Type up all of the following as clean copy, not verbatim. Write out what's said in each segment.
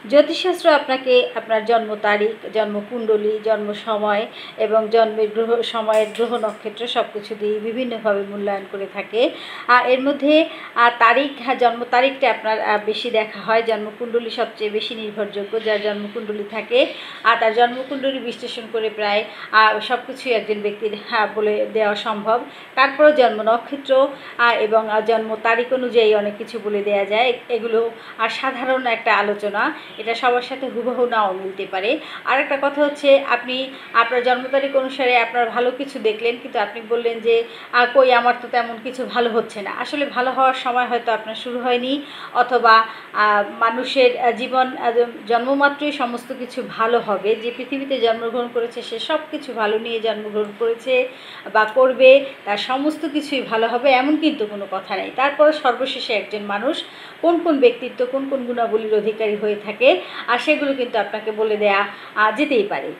জ্যোতিষশাস্ত্র আপনাকে আপনার জন্ম তারিখ, জন্মকুণ্ডলী, জন্ম সময় এবং জন্মের গ্রহ সময়ের গ্রহ নক্ষত্র সব কিছু দিয়ে বিভিন্নভাবে মূল্যায়ন করে থাকে। এর মধ্যে তারিখ, জন্ম তারিখটা আপনার বেশি দেখা হয়। জন্মকুণ্ডলী সবচেয়ে বেশি নির্ভরযোগ্য। যার জন্মকুণ্ডলী থাকে তার জন্মকুণ্ডলী বিশ্লেষণ করে প্রায় সব কিছুই একজন ব্যক্তির বলে দেওয়া সম্ভব। তারপরও জন্ম নক্ষত্র এবং জন্ম তারিখ অনুযায়ী অনেক কিছু বলে দেওয়া যায়। এগুলো সাধারণ একটা আলোচনা, এটা সবার সাথে হুবহু নাও মিলতে পারে। আর একটা কথা হচ্ছে, আপনি আপনার জন্ম তারিখ অনুসারে আপনার ভালো কিছু দেখলেন, কিন্তু আপনি বললেন যে কই আমার তো তেমন কিছু ভালো হচ্ছে না। আসলে ভালো হওয়ার সময় হয়তো আপনার শুরু হয়নি, অথবা মানুষের জীবন জন্মমাত্রই সমস্ত কিছু ভালো হবে। যে পৃথিবীতে জন্মগ্রহণ করেছে সে সব কিছু ভালো নিয়ে জন্মগ্রহণ করেছে বা করবে, তার সমস্ত কিছুই ভালো হবে এমন কিন্তু কোনো কথা নেই। তারপরে সর্বশেষে একজন মানুষ কোন কোন ব্যক্তিত্ব, কোন কোন গুণাবলীর অধিকারী হয়ে থাকে, আর সেগুলো কিন্তু আপনাকে বলে দেয়া যেতেই পারে।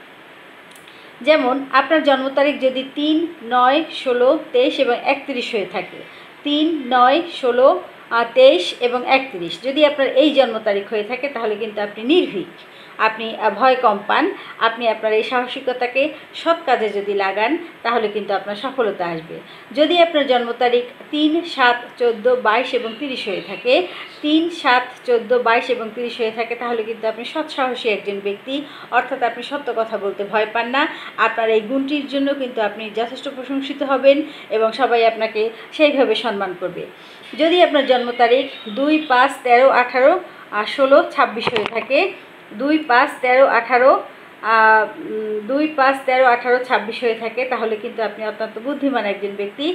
যেমন আপনার জন্ম তারিখ যদি 3, 9, 16, 23 এবং 31 হয়ে থাকে, 3, 9, 16, 23 এবং 31 যদি আপনার এই জন্ম তারিখ হয়ে থাকে, তাহলে কিন্তু আপনি নির্ভীক, আপনি ভয় কম পান। আপনি আপনার এই সাহসিকতাকে সৎ কাজে যদি লাগান, তাহলে কিন্তু আপনার সফলতা আসবে। যদি আপনার জন্ম তারিখ 3, 7, 14, 22 এবং 30 হয়ে থাকে, 3, 7, 14, 22 এবং 30 হয়ে থাকে, তাহলে কিন্তু আপনি সৎসাহসী একজন ব্যক্তি, অর্থাৎ আপনি সত্য কথা বলতে ভয় পান না। আপনার এই গুণটির জন্য কিন্তু আপনি যথেষ্ট প্রশংসিত হবেন এবং সবাই আপনাকে সেইভাবে সম্মান করবে। যদি আপনার জন্ম তারিখ 2, 5, 13, 18, 16, 26 হয়ে থাকে, 2, 5, 13, 18, 2, 5, 13, 18, 26 হয়ে থাকে, তাহলে কিন্তু আপনি অত্যন্ত বুদ্ধিমান একজন ব্যক্তি।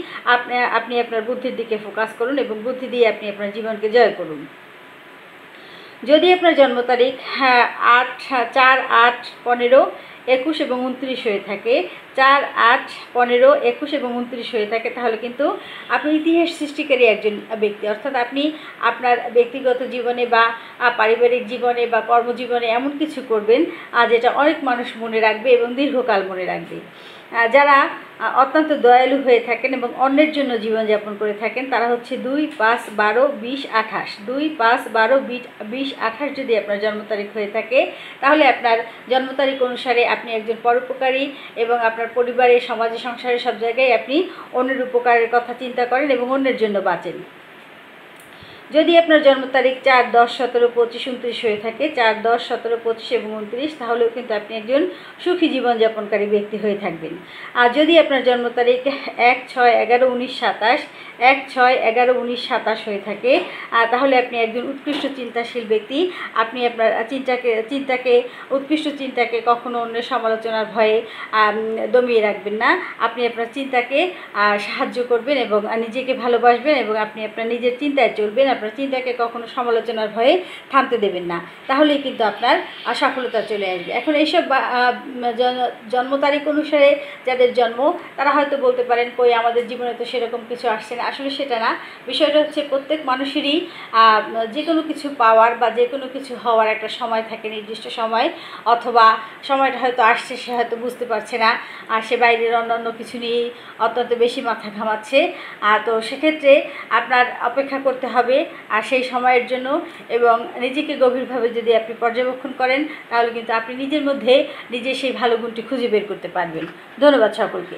আপনি আপনার বুদ্ধির দিকে ফোকাস করুন এবং বুদ্ধি দিয়ে আপনি আপনার জীবনকে জয় করুন। যদি আপনার জন্ম তারিখ 4, 8, 15, 21 এবং 29 হয়ে থাকে, 4, 8, 15, 21 এবং 29 হয়ে থাকে, তাহলে কিন্তু আপনি ইতিহাস সৃষ্টিকারী একজন ব্যক্তি। অর্থাৎ আপনি আপনার ব্যক্তিগত জীবনে বা পারিবারিক জীবনে বা কর্মজীবনে এমন কিছু করবেন যেটা অনেক মানুষ মনে রাখবে এবং দীর্ঘকাল মনে রাখবে। যারা অত্যন্ত দয়ালু হয়ে থাকেন এবং অন্যের জন্য জীবনযাপন করে থাকেন, তারা হচ্ছে 2, 5, 12, 20, 28, 2, 5, 12, 20, 28 যদি আপনার জন্ম তারিখ হয়ে থাকে, তাহলে আপনার জন্ম তারিখ অনুসারে আপনি একজন পরোপকারী এবং আপনার পরিবারে, সমাজে, সংসারে সব জায়গায় আপনি অন্যের উপকারের কথা চিন্তা করেন এবং অন্যের জন্য বাঁচেন। যদি আপনার জন্ম তারিখ 4, 10, 17, 25, 29 হয়ে থাকে, 4, 10, 17, 25 এবং 29, তাহলেও কিন্তু আপনি একজন সুখী জীবনযাপনকারী ব্যক্তি হয়ে থাকবেন। আর যদি আপনার জন্ম তারিখ 1, 6, 11, 19, 27, 1, 6, 11, 19, 27 হয়ে থাকে, তাহলে আপনি একজন উৎকৃষ্ট চিন্তাশীল ব্যক্তি। আপনি আপনার উৎকৃষ্ট চিন্তাকে কখনো অন্যের সমালোচনার ভয়ে দমিয়ে রাখবেন না। আপনি আপনার চিন্তাকে সাহায্য করবেন এবং নিজেকে ভালোবাসবেন এবং আপনি আপনার নিজের চিন্তায় চলবেন। আপনার চিন্তাকে কখনো সমালোচনার ভয়ে থামতে দেবেন না, তাহলেই কিন্তু আপনার সফলতা চলে আসবে। এখন এইসব জন্ম তারিখ অনুসারে যাদের জন্ম, তারা হয়তো বলতে পারেন কই আমাদের জীবনে তো সেরকম কিছু আসছে না। আসলে সেটা না, বিষয়টা হচ্ছে প্রত্যেক মানুষেরই যে কোনো কিছু পাওয়ার বা যে কোনো কিছু হওয়ার একটা সময় থাকে, নির্দিষ্ট সময়, অথবা সময়টা হয়তো আসছে, সে হয়তো বুঝতে পারছে না, আর সে বাইরের অন্যান্য কিছু নিয়েই অত্যন্ত বেশি মাথা ঘামাচ্ছে। তো সেক্ষেত্রে আপনার অপেক্ষা করতে হবে আর সেই সময়ের জন্য, এবং নিজেকে গভীরভাবে যদি আপনি পর্যবেক্ষণ করেন, তাহলে কিন্তু আপনি নিজের মধ্যে নিজের সেই ভালো গুণটি খুঁজে বের করতে পারবেন। ধন্যবাদ সকলকে।